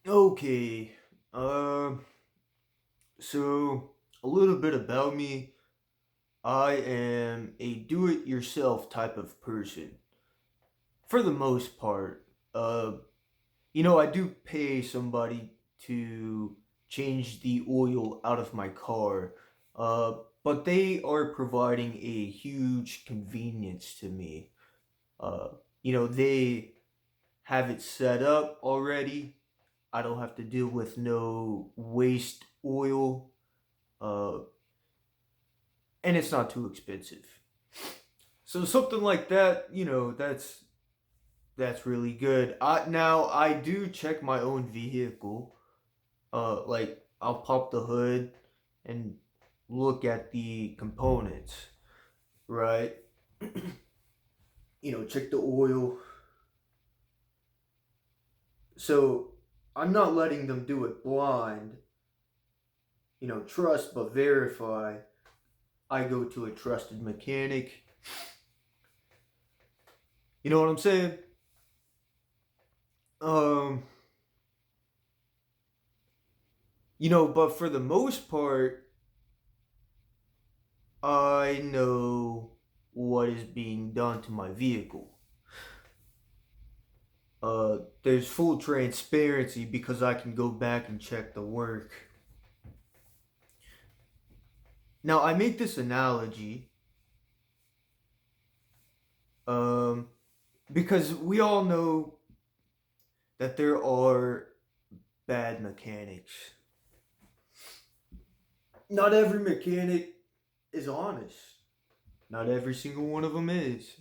Okay. Um. So a little bit about me. I am a do-it-yourself type of person, for the most part. I do pay somebody to change the oil out of my car. But they are providing a huge convenience to me. Uh, they have it set up already. I don't have to deal with no waste oil. Uh, and it's not too expensive. So something like that, that's really good. Now I do check my own vehicle. Like I'll pop the hood and look at the components, right? Check the oil. So I'm not letting them do it blind. Trust but verify. I go to a trusted mechanic. You know what I'm saying? Um, but for the most part, I know what is being done to my vehicle. There's full transparency because I can go back and check the work. Now, I make this analogy um, because we all know that there are bad mechanics. Not every mechanic is honest. Not every single one of them is.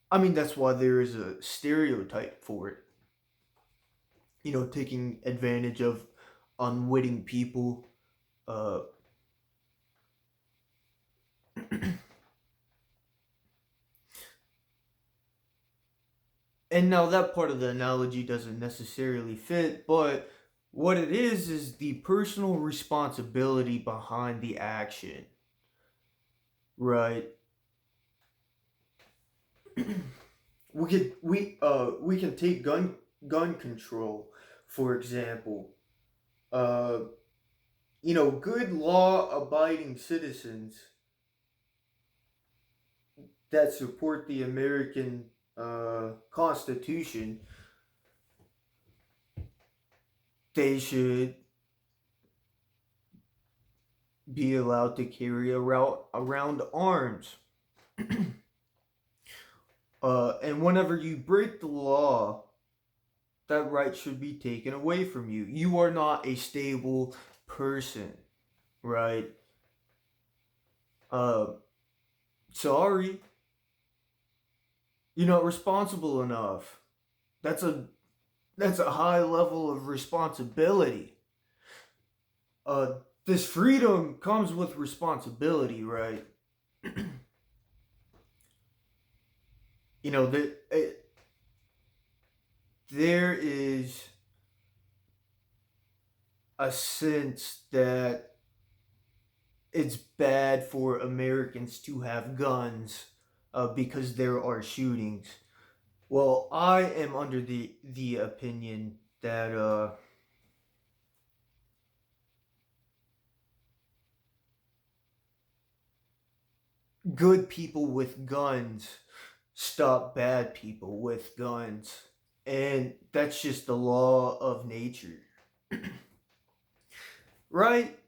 I mean, that's why there is a stereotype for it. Taking advantage of unwitting people. Uh, and now that part of the analogy doesn't necessarily fit, but what it is the personal responsibility behind the action, right? We can take gun control, for example. Uh, good law abiding citizens that support the American Constitution, they should be allowed to carry around arms. And whenever you break the law, that right should be taken away from you. You are not a stable person, right? Uh, Sorry, you're not responsible enough. That's a that's a high level of responsibility. Uh, this freedom comes with responsibility, right? There is a sense that it's bad for Americans to have guns because there are shootings. Well, I am under the opinion that good people with guns stop bad people with guns, and that's just the law of nature, right?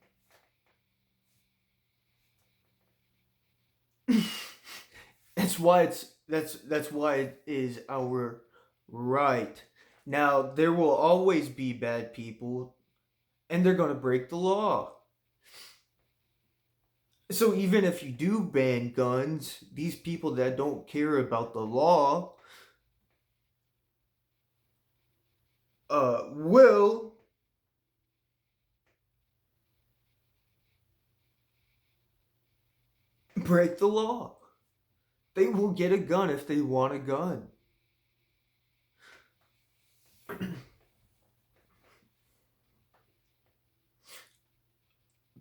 That's why it is our right. Now there will always be bad people, and they're gonna break the law. So even if you do ban guns, these people that don't care about the law will break the law. They will get a gun if they want a gun.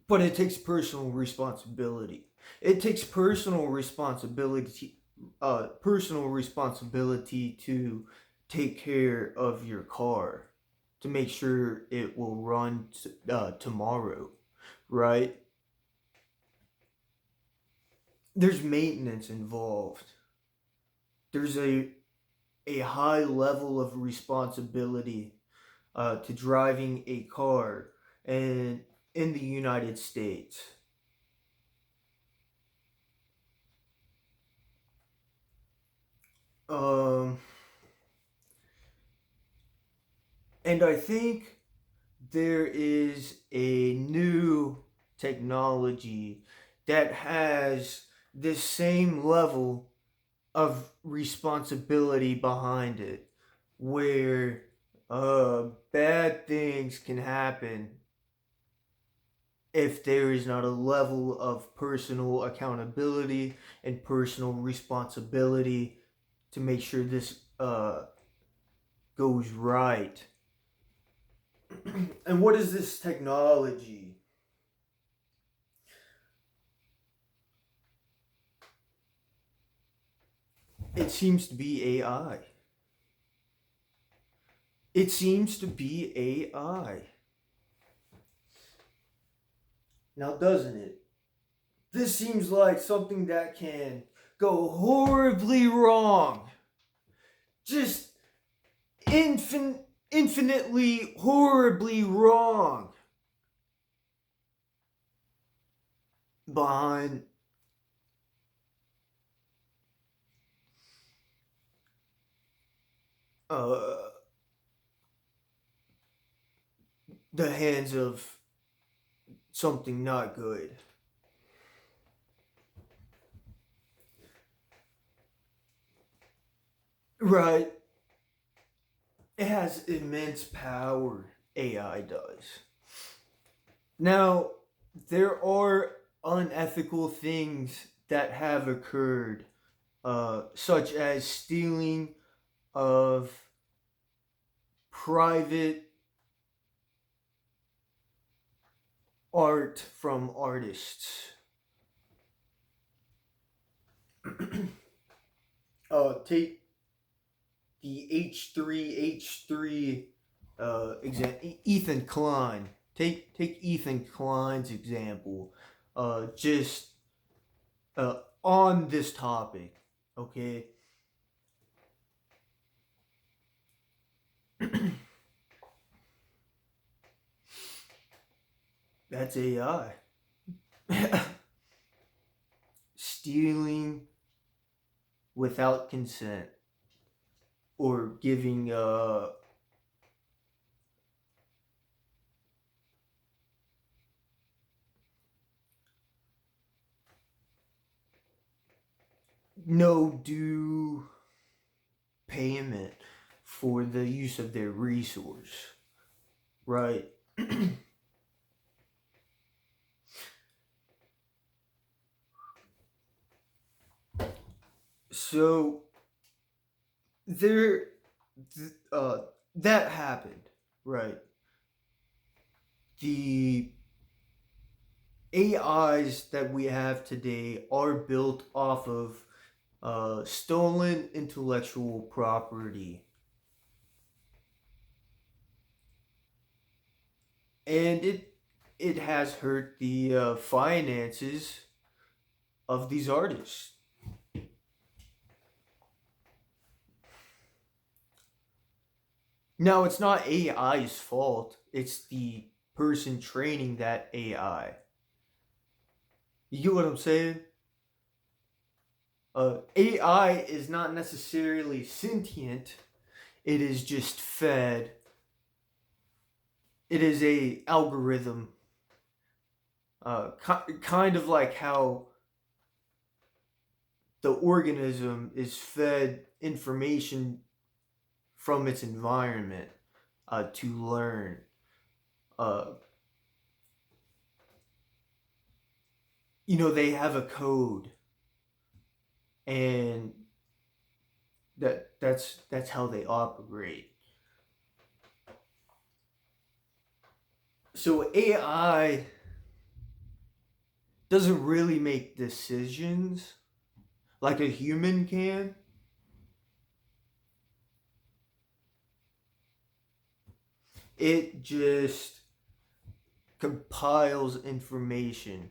But it takes personal responsibility. It takes personal responsibility to take care of your car to make sure it will run tomorrow, right? There's maintenance involved. There's a high level of responsibility to driving a car and in the United States. Um, and I think there is a new technology that has this same level of responsibility behind it, where bad things can happen if there is not a level of personal accountability and personal responsibility to make sure this goes right. And what is this technology? It seems to be AI. It seems to be AI. Now, doesn't it? This seems like something that can go horribly wrong. Just infinitely horribly wrong behind uh, the hands of something not good. Right? It has immense power, AI does. Now, there are unethical things that have occurred, such as stealing of private art from artists. Take the H3 Ethan Klein. Take Ethan Klein's example. Just on this topic, okay. That's AI. Stealing without consent or giving no due payment for the use of their resource, right? So there, uh, that happened, right? The AIs that we have today are built off of stolen intellectual property, and it has hurt the finances of these artists. Now, it's not AI's fault. It's the person training that AI. You get what I'm saying? AI is not necessarily sentient. It is just fed. It is a algorithm. Kind of like how the organism is fed information from its environment to learn. Uh, they have a code, and that's how they operate. So AI doesn't really make decisions like a human can. It just compiles information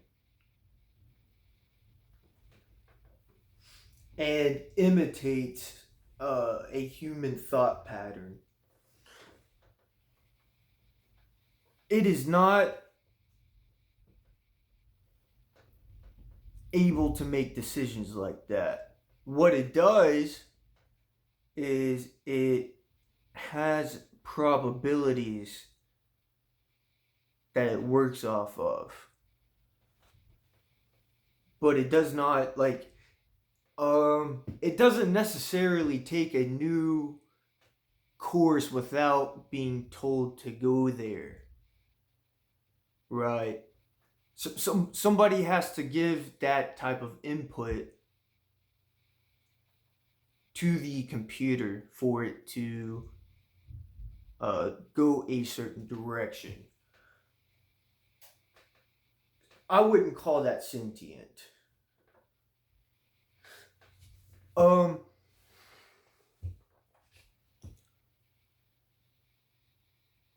and imitates a human thought pattern. It is not able to make decisions like that. What it does is it has probabilities that it works off of, but it does not it doesn't necessarily take a new course without being told to go there, right? Somebody has to give that type of input to the computer for it to go a certain direction. I wouldn't call that sentient. Um,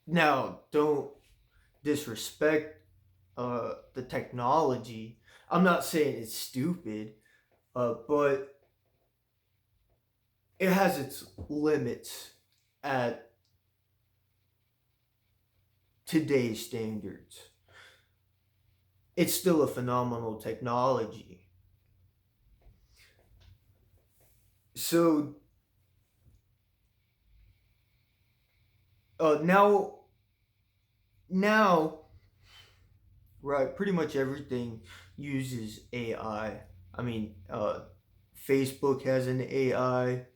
Now don't disrespect the technology. I'm not saying it's stupid, but it has its limits at today's standards. It's still a phenomenal technology. So now, now, right, pretty much everything uses AI. I mean, Facebook has an AI.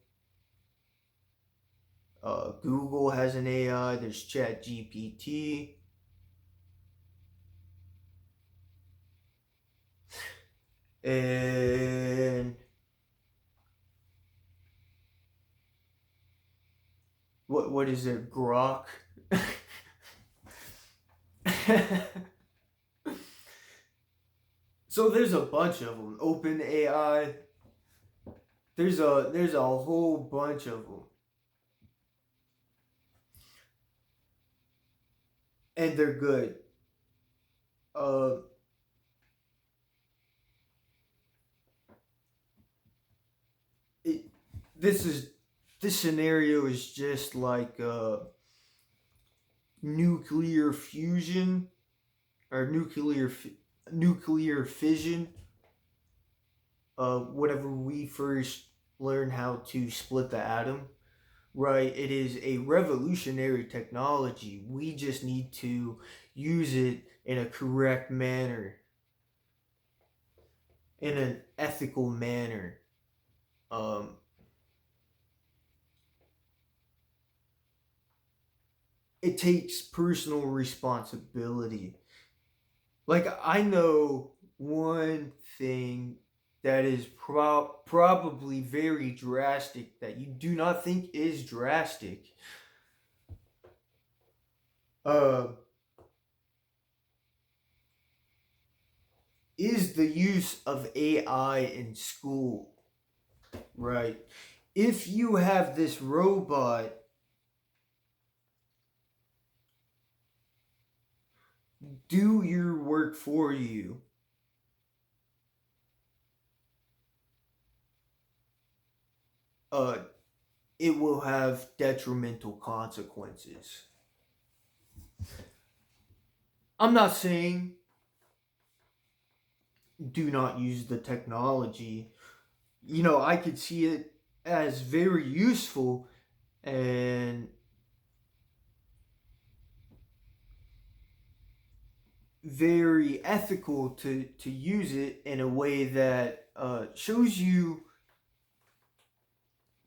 Google has an AI. There's Chat GPT. And what is it? Grok. So there's a bunch of them. Open AI. There's a whole bunch of them, and they're good. Uh, it, this is this scenario is just like nuclear fusion or nuclear fission. Whenever we first learn how to split the atom, right? It is a revolutionary technology. We just need to use it in a correct manner, in an ethical manner. Um, it takes personal responsibility. Like, I know one thing that is probably very drastic that you do not think is drastic. Uh, is the use of AI in school, right? If you have this robot do your work for you, uh, it will have detrimental consequences. I'm not saying do not use the technology. You know, I could see it as very useful and very ethical to use it in a way that shows you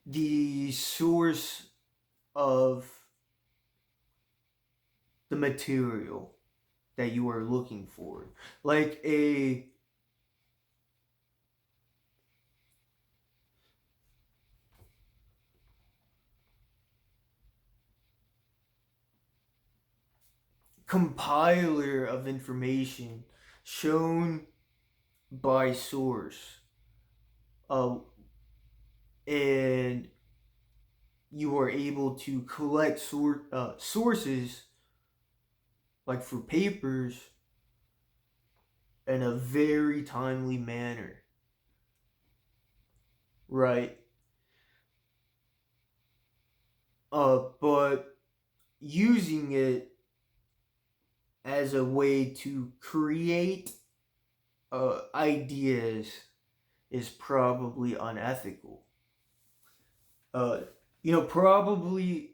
the source of the material that you are looking for. Like a compiler of information shown by source. Uh, and you are able to collect sources like for papers, in a very timely manner, right? But using it as a way to create ideas is probably unethical. Uh, probably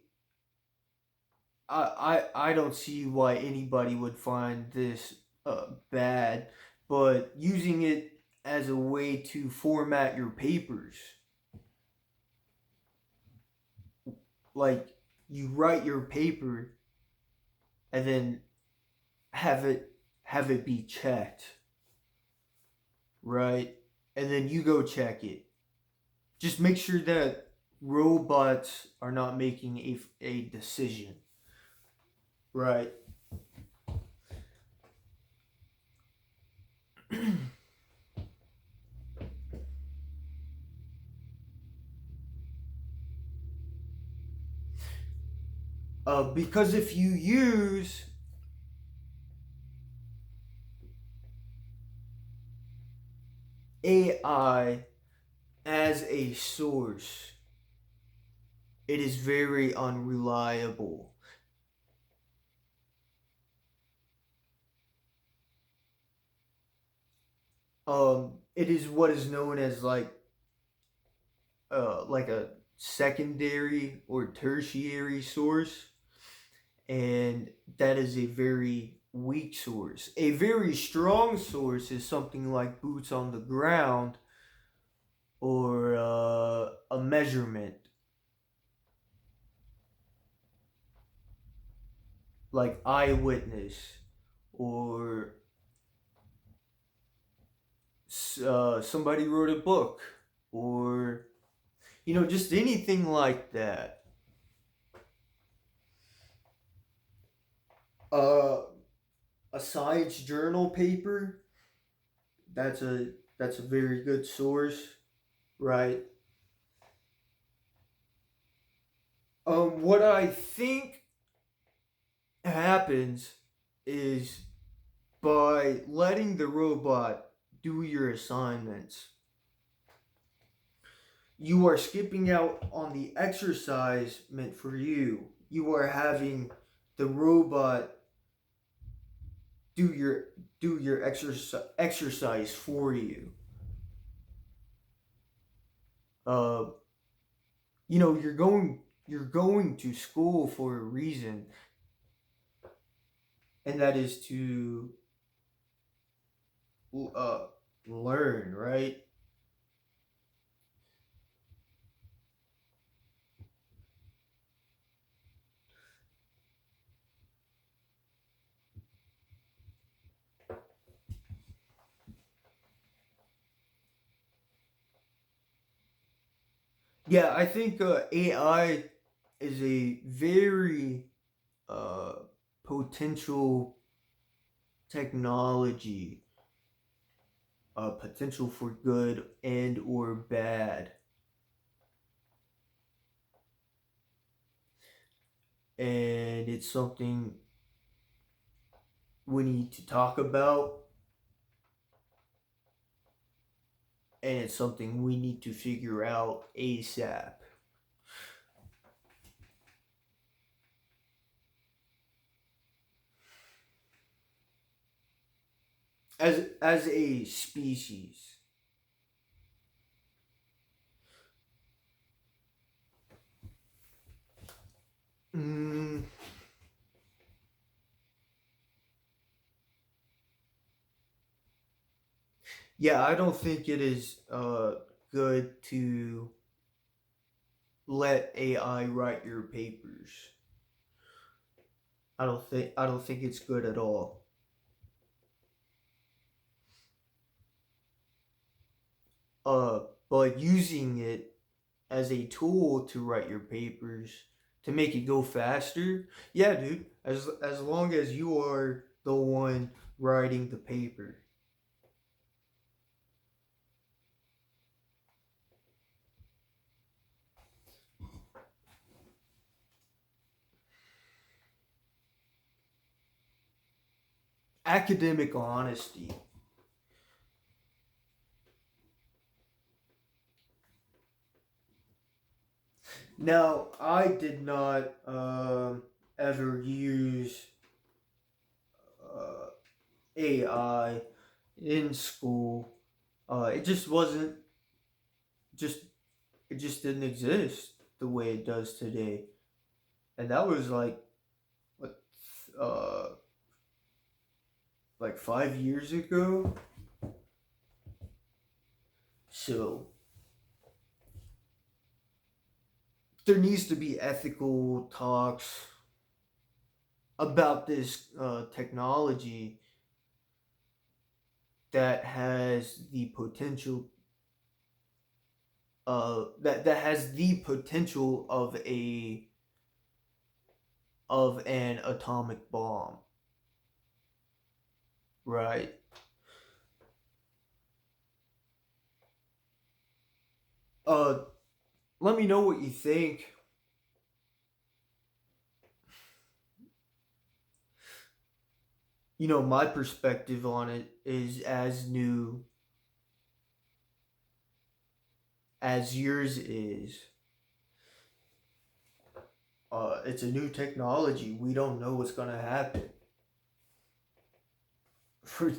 I don't see why anybody would find this bad, but using it as a way to format your papers, like you write your paper and then have it have it be checked, right? And then you go check it. Just make sure that robots are not making a decision, right? Because if you use AI as a source, it is very unreliable. It is what is known as like a secondary or tertiary source, and that is a very weak source. A very strong source is something like boots on the ground or a measurement, like eyewitness or somebody wrote a book or just anything like that. Uh, a science journal paper, that's a very good source, right? What I think happens is by letting the robot do your assignments, you are skipping out on the exercise meant for you. You are having the robot do your exercise for you. Uh, you're going to school for a reason, and that is to uh learn, right? Yeah, I think AI is a very uh potential technology, potential for good and or bad, and it's something we need to talk about, and it's something we need to figure out ASAP. As a species. Mm, yeah, I don't think it is good to let AI write your papers. I don't think it's good at all. Uh, but using it as a tool to write your papers to make it go faster, yeah, dude. As long as you are the one writing the paper. academic honesty. Now, I did not ever use uh, AI in school. It just wasn't just it just didn't exist the way it does today, and that was what uh, like 5 years ago. So there needs to be ethical talks about this technology that has the potential that has the potential of an atomic bomb, right? Uh, Let me know what you think. My perspective on it is as new as yours is. It's a new technology. We don't know what's gonna happen for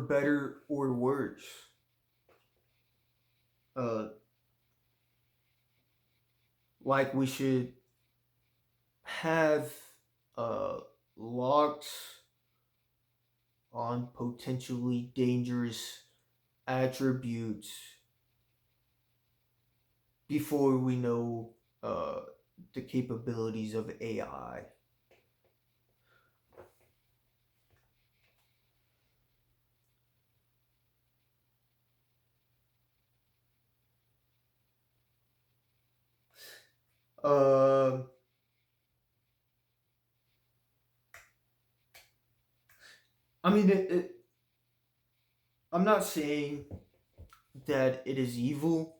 better or worse. Uh, like we should have uh locks on potentially dangerous attributes before we know uh the capabilities of AI. Um, I mean, I'm not saying that it is evil,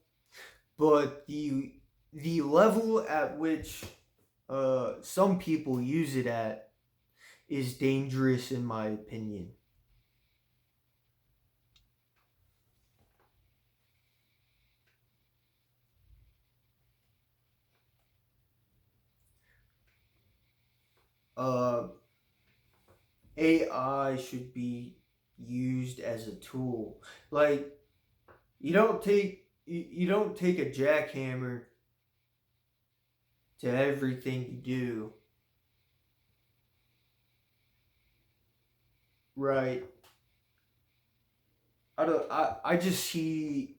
but the level at which some people use it at is dangerous, in my opinion. Uh, AI should be used as a tool. Like you don't take a jackhammer to everything you do, right? I just see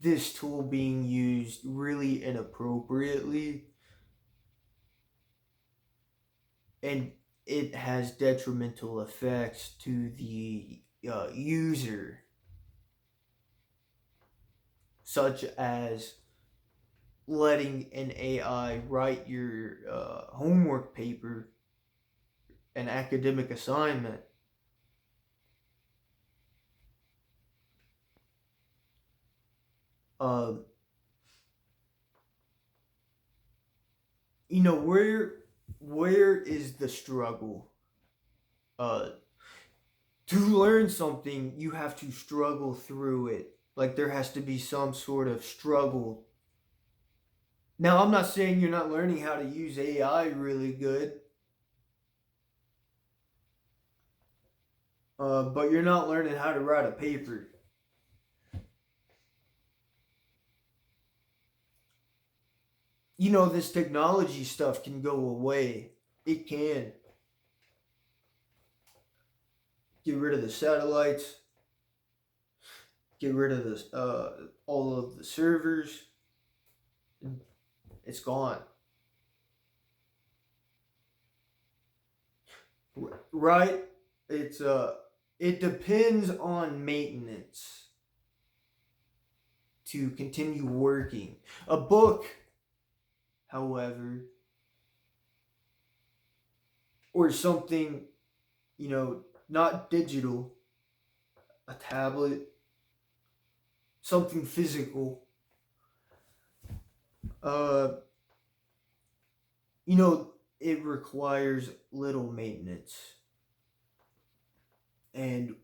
this tool being used really inappropriately, and it has detrimental effects to the user, such as letting an AI write your homework paper, an academic assignment. Uh, where is the struggle? Uh, to learn something, you have to struggle through it. Like there has to be some sort of struggle. Now, I'm not saying you're not learning how to use AI really good, but you're not learning how to write a paper. This technology stuff can go away. It can get rid of the satellites, get rid of all of the servers. It's gone. Right? It depends on maintenance to continue working. A book, however, or something, not digital, a tablet, something physical, uh, it requires little maintenance. and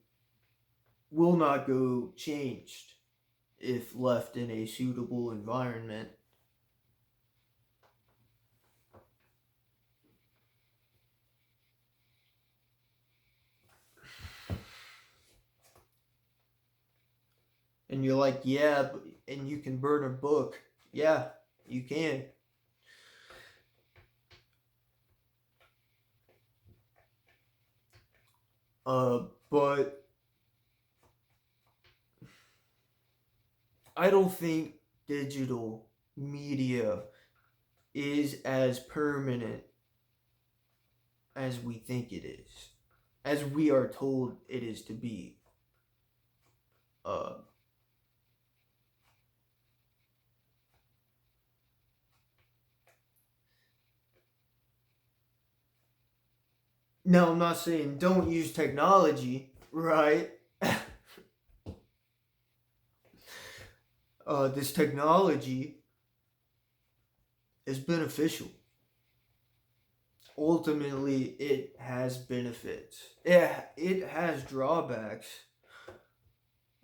will not go changed if left in a suitable environment. And you're like, yeah, and you can burn a book. Yeah, you can. But I don't think digital media is as permanent as we think it is, as we are told it is to be. Uh, now, I'm not saying don't use technology, right? This technology is beneficial. Ultimately, it has benefits. It has drawbacks,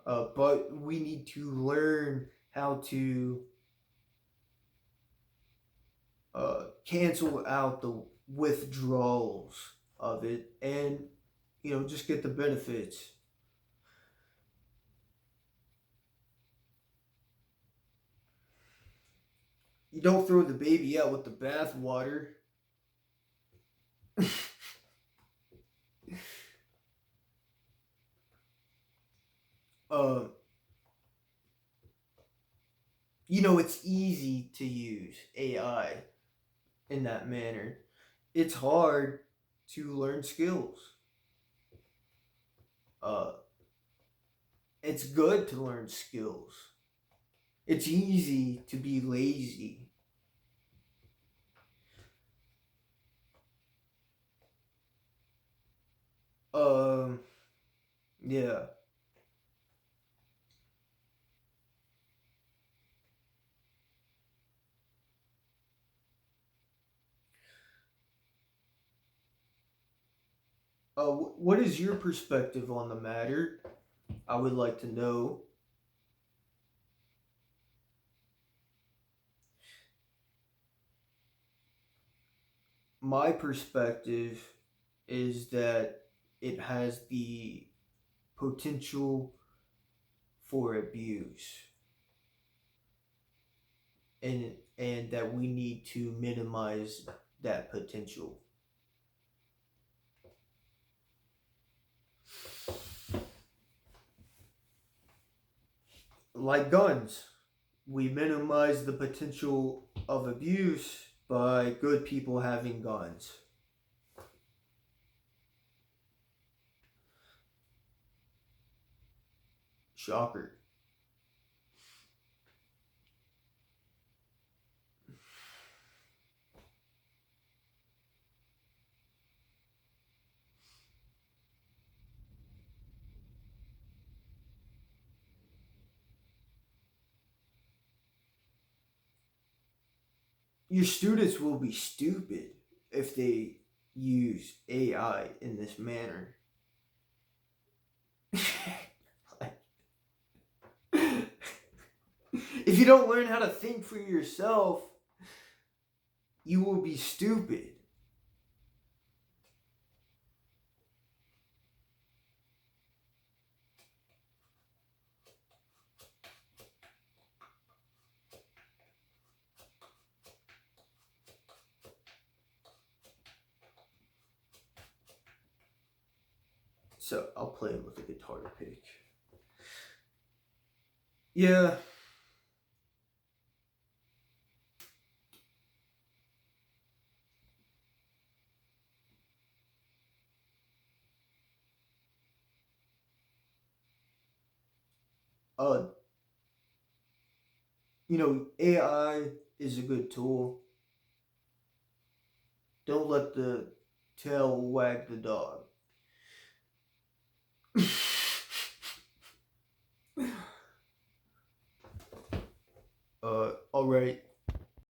but we need to learn how to cancel out the withdrawals of it, and just get the benefits. You don't throw the baby out with the bathwater. uh, it's easy to use AI in that manner. It's hard to learn skills. Uh, it's good to learn skills. It's easy to be lazy. Um, yeah. What is your perspective on the matter? I would like to know. My perspective is that it has the potential for abuse, and that we need to minimize that potential. Like guns, we minimize the potential of abuse by good people having guns. Shocker. Your students will be stupid if they use AI in this manner. If you don't learn how to think for yourself, you will be stupid. So I'll play it with a guitar pick. Yeah, uh, AI is a good tool. Don't let the tail wag the dog. All right.